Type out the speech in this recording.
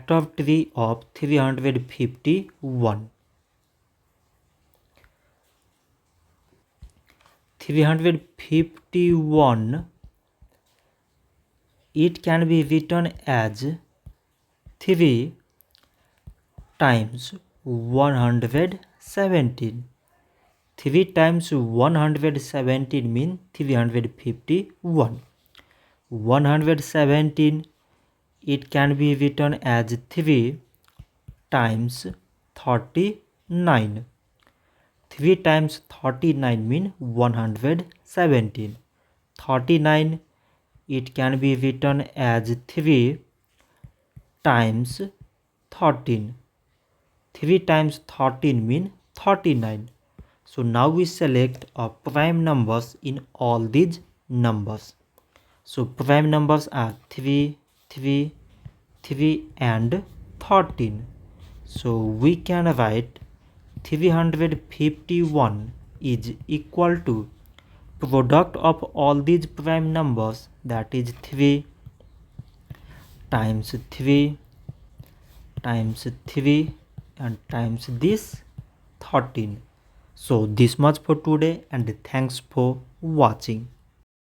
factory of 351. 351, it can be written as 3 times 117. 3 times 117 means 351. 117, it can be written as 3 times 39. 3 times 39 means 117. 39, it can be written as 3 times 13. 3 times 13 means 39. So now we select prime numbers in all these numbers. So prime numbers are 3, 3, 3 and 13. So we can write 351 is equal to product of all these prime numbers, that is 3 times 3 times 3 and times this 13. So this much for today, and thanks for watching.